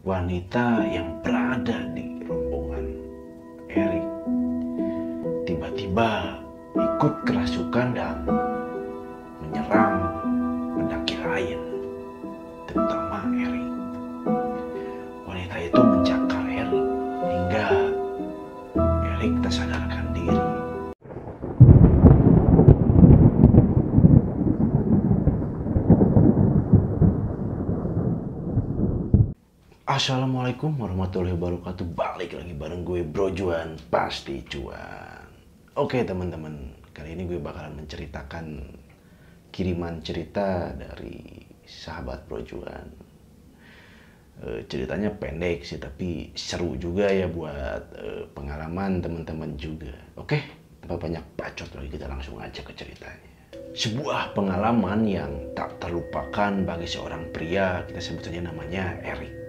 wanita yang berada di rombongan Erik tiba-tiba ikut kerasukan dan menyerang pendaki lain, terutama Erik. Wanita itu mencakar Erik hingga Erik tak sadarkan diri. Assalamualaikum warahmatullahi wabarakatuh. Balik lagi bareng gue Bro Juan, pasti cuan. Oke teman-teman, kali ini gue bakalan menceritakan kiriman cerita dari sahabat Bro Juan. Ceritanya pendek sih, tapi seru juga ya buat pengalaman teman-teman juga. Oke, tanpa banyak bacot lagi, kita langsung aja ke ceritanya. Sebuah pengalaman yang tak terlupakan bagi seorang pria, kita sebut saja namanya Erik.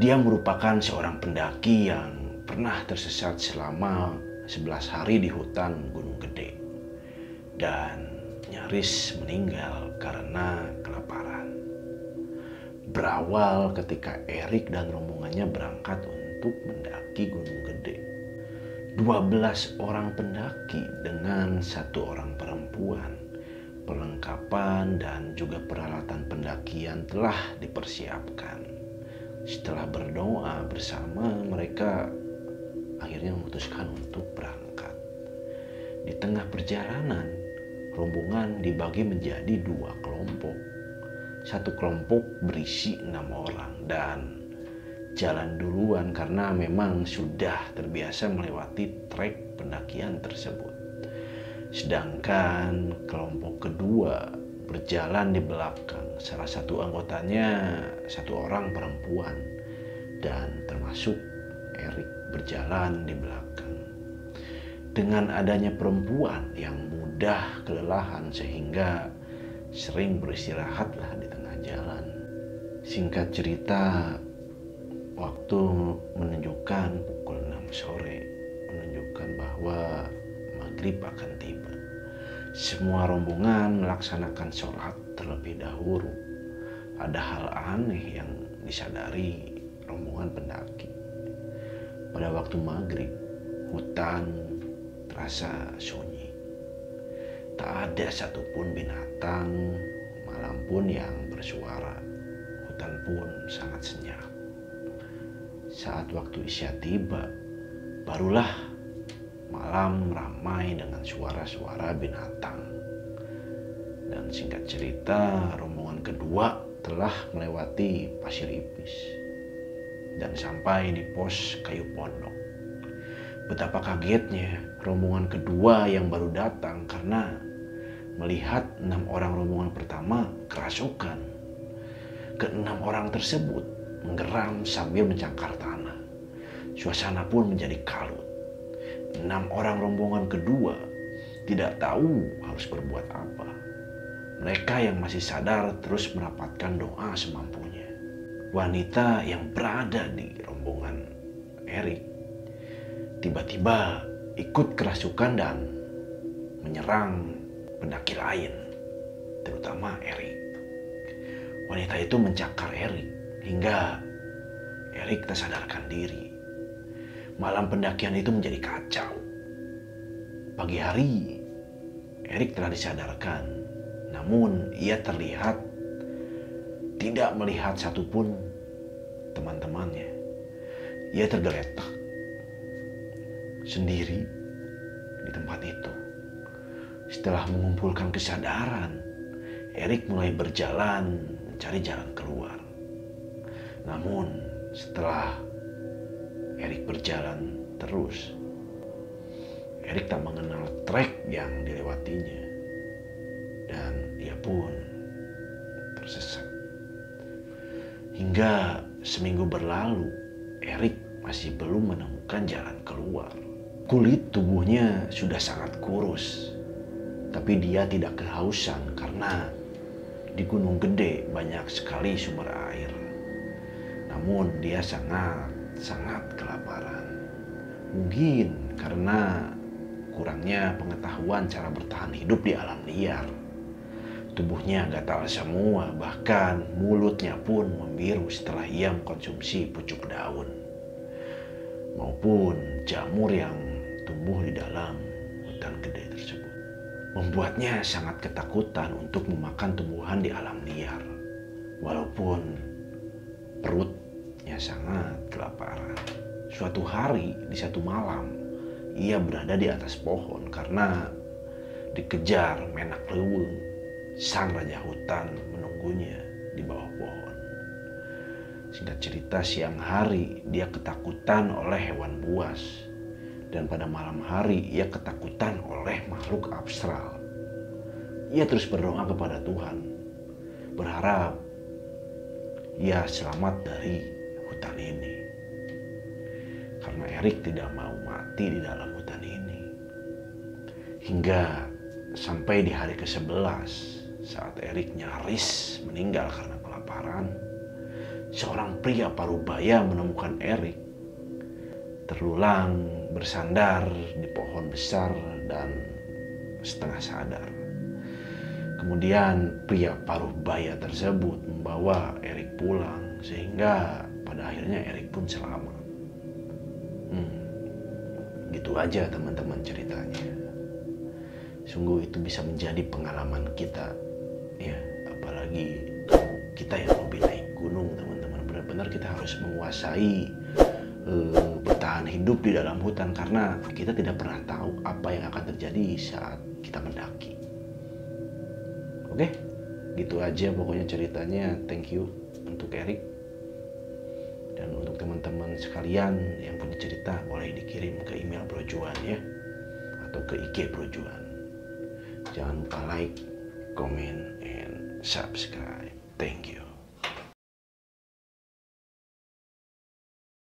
Dia merupakan seorang pendaki yang pernah tersesat selama 11 hari di hutan Gunung Gede dan nyaris meninggal karena kelaparan. Berawal ketika Erik dan rombongannya berangkat untuk mendaki Gunung Gede. 12 orang pendaki dengan 1 orang perempuan. Perlengkapan dan juga peralatan pendakian telah dipersiapkan. Setelah berdoa bersama, mereka akhirnya memutuskan untuk berangkat. Di tengah perjalanan, rombongan dibagi menjadi 2 kelompok. Satu kelompok berisi 6 orang dan jalan duluan karena memang sudah terbiasa melewati trek pendakian tersebut. Sedangkan kelompok kedua berjalan di belakang. Salah satu anggotanya 1 orang perempuan dan termasuk Erik berjalan di belakang. Dengan adanya perempuan yang mudah kelelahan sehingga sering beristirahatlah di tengah jalan. Singkat cerita, waktu menunjukkan pukul 6 sore menunjukkan bahwa maghrib akan tiba. Semua rombongan melaksanakan sholat terlebih dahulu. Ada hal aneh yang disadari rombongan pendaki. Pada waktu maghrib, hutan terasa sunyi. Tak ada satupun binatang, malam pun yang bersuara. Hutan pun sangat senyap. Saat waktu isya tiba, barulah malam ramai dengan suara-suara binatang. Dan singkat cerita, rombongan kedua telah melewati pasir ipis dan sampai di pos kayu pondok. Betapa kagetnya rombongan kedua yang baru datang karena melihat 6 orang rombongan pertama kerasukan. Ke-6 orang tersebut menggeram sambil mencangkar tanah. Suasana pun menjadi kalut. 6 orang rombongan kedua tidak tahu harus berbuat apa. Mereka yang masih sadar terus merapatkan doa semampunya. Wanita yang berada di rombongan Erik tiba-tiba ikut kerasukan dan menyerang pendaki lain, terutama Erik. Wanita itu mencakar Erik hingga Erik tak sadarkan diri. Malam pendakian itu menjadi kacau. Pagi hari, Erik telah disadarkan, namun ia terlihat tidak melihat satupun teman-temannya. Ia tergeletak sendiri di tempat itu. Setelah mengumpulkan kesadaran, Erik mulai berjalan mencari jalan keluar. Namun setelah Erik berjalan terus, Erik tak mengenal trek yang dilewatinya dan ia pun tersesat. Hingga seminggu berlalu, Erik masih belum menemukan jalan keluar. Kulit tubuhnya sudah sangat kurus, tapi dia tidak kehausan karena di Gunung Gede banyak sekali sumber air. Namun dia sangat kelaparan. Mungkin karena kurangnya pengetahuan cara bertahan hidup di alam liar. Tubuhnya gatal semua, bahkan mulutnya pun membiru setelah ia mengkonsumsi pucuk daun maupun jamur yang tumbuh di dalam hutan gede tersebut. Membuatnya sangat ketakutan untuk memakan tumbuhan di alam liar, walaupun perutnya sangat kelaparan. Suatu hari di satu malam, ia berada di atas pohon karena dikejar menak leuweung. Sang raja hutan menunggunya di bawah pohon. Singkat cerita, siang hari dia ketakutan oleh hewan buas, dan pada malam hari ia ketakutan oleh makhluk astral. Ia terus berdoa kepada Tuhan, berharap ia selamat dari hutan ini, karena Erik tidak mau mati di dalam hutan ini. Hingga sampai di hari ke-11, saat Erik nyaris meninggal karena kelaparan, seorang pria parubaya menemukan Erik terlulang bersandar di pohon besar dan setengah sadar. Kemudian pria parubaya tersebut membawa Erik pulang, sehingga pada akhirnya Erik pun selamat. Gitu aja teman-teman ceritanya. Sungguh itu bisa menjadi pengalaman kita, ya, apalagi kita yang hobi naik gunung, teman-teman. Benar-benar kita harus menguasai bertahan hidup di dalam hutan, karena kita tidak pernah tahu apa yang akan terjadi saat kita mendaki. Oke, gitu aja pokoknya ceritanya. Thank you untuk Erik. Dan untuk teman-teman sekalian yang punya cerita, boleh dikirim ke email Brojuan ya, atau ke IG Brojuan. Jangan lupa like, comment, and subscribe. Thank you.